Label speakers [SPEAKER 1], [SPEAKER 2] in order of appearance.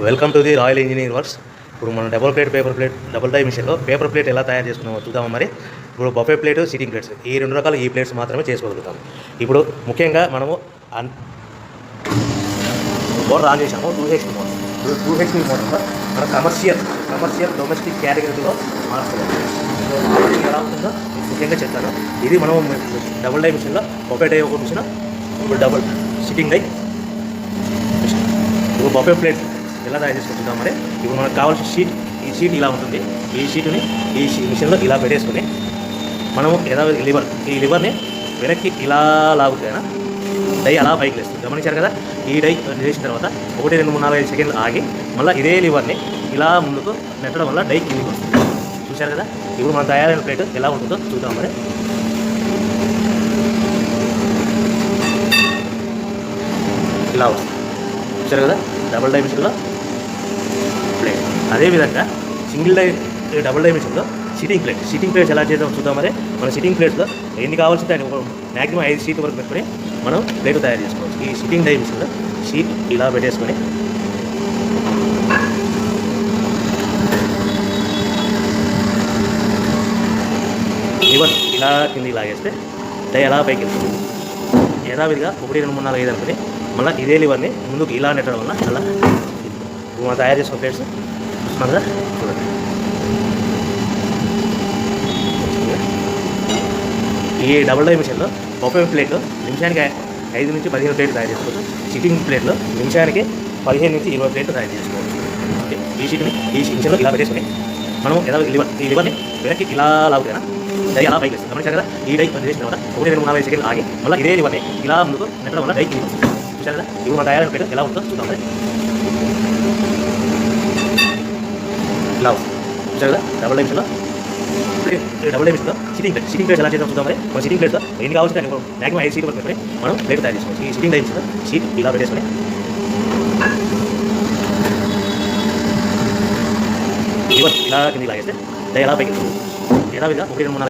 [SPEAKER 1] Welcome to the royal engineering works. ఇప్పుడు మనం double die మిషన్లో పేపర్ ప్లేట్ ఎలా తయారు చేసుకున్నామో చూద్దాము. మరి ఇప్పుడు బఫే ప్లేట్, సిట్టింగ్ ప్లేట్స్, ఈ రెండు రకాల ఈ ప్లేట్స్ మాత్రమే చేసుకోగలుగుతాము. ఇప్పుడు ముఖ్యంగా మనము మోటార్ ఆన్ చేసాము, 2HP మోటార్. 2HP మోటార్లో మనం కమర్షియల్ డొమెస్టిక్ కేటగిరీలో మార్చుకోవాలి. ఎలా ఉంటుందో ముఖ్యంగా చెప్తాను. ఇది మనం డబుల్ డై మిషన్లో బఫే డై ఒక మిషన్, ఇప్పుడు డబుల్ సిట్టింగ్ డై మిషన్. ఇప్పుడు బఫే ప్లేట్ ఎలా తయారు చేసుకుంటున్నాం. మరి ఇప్పుడు మనకు కావాల్సిన షీట్, ఈ షీట్ ఇలా ఉంటుంది. ఈ షీట్ని ఈ మిషన్లో ఇలా పెట్టేసుకుని మనము ఈ లివర్ని వెనక్కి ఇలా లాగుతేనా డై అలా పైకి లేస్తుంది. గమనించారు కదా. ఈ డై చేసిన తర్వాత 1, 2, 3, 4, 5 సెకండ్లు ఆగి మళ్ళీ ఇదే లివర్ని ఇలా ముందుకు నెట్టడం వల్ల డై కిందికి వస్తుంది. చూశారు కదా. ఇప్పుడు మనం తయారైన ప్లేట్ ఎలా ఉంటుందో చూద్దాం. మరి ఇలా వస్తుంది. చూశారు కదా. డబుల్ డై మిషన్లో ప్లేట్. అదేవిధంగా డబుల్ డై మిషన్లో సిట్టింగ్ ప్లేట్స్ ఎలా చేద్దాం చూద్దాం. మరి మన సిట్టింగ్ ప్లేట్స్లో ఎన్ని కావాల్సింటే మ్యాక్సిమం 5 షీట్ వరకు పెట్టుకొని మనం ప్లేట్ తయారు చేసుకోవచ్చు. ఈ సిట్టింగ్ డై మిషన్లో షీట్ ఇలా పెట్టేసుకొని లివర్ ఇలా కిందికి లాగేస్తే డై ఎలా పైకి వెళ్తుంది. యథావిధిగా 1, 2, 3, 4, 5 అనుకుని మళ్ళీ ఇదే లివర్ని ముందుకు ఇలా నెట్టడం వల్ల అలా మనం తయారు చేసుకున్న ప్లేట్స్ చూస్తున్నాం కదా. చూడండి. ఈ డబుల్ డై మిషన్లో బఫే ప్లేట్లో నిమిషానికి 5 నుంచి 15 ప్లేట్లు తయారు చేసుకోవచ్చు. సిట్టింగ్ ప్లేట్లో నిమిషానికి 15 నుంచి 20 ప్లేట్లు తయారు చేసుకోవచ్చు. ఓకే. ఈ మిషన్లో ఇలా పెట్టేసుకుని మనం ఈ లివర్ని వెనక్కి ఇలా లాగుతేనా డై అలా పైకి వేస్తుంది. గమనించారు కదా. ఈ డై చేసిన తర్వాత 1, 2, 3, 4, 5 సెకండ్లు ఆగి మళ్ళీ ఇదే లివర్ని ఇలా ముందుకు నెట్టడం వల్ల డై కిందికి వస్తుంది. చూశారు కదా. ఇప్పుడు మన తయారైన ప్లేట్ ఎలా ఉంటుందో చూద్దాం. ఇలా వస్తుంది. చూశారు కదా. డబుల్ డై మిషన్లో సిట్టింగ్ ప్లేట్స్ ఎలా చేద్దాం చూద్దాం. మరి మన సిట్టింగ్ ప్లేట్తో ఎన్ని కావాల్సింటే మ్యాక్సిమం 5 షీట్ వరకు పెట్టుకొని మనం ప్లేట్ తయారు చేసుకోవచ్చు. ఈ సిట్టింగ్ డై మిషన్లో షీట్ ఇలా పెట్టేసుకొని లివర్ ఇలా కిందికి లాగేస్తే డై ఎలా పైకి యథావిధిగా 1, 2, 3, 4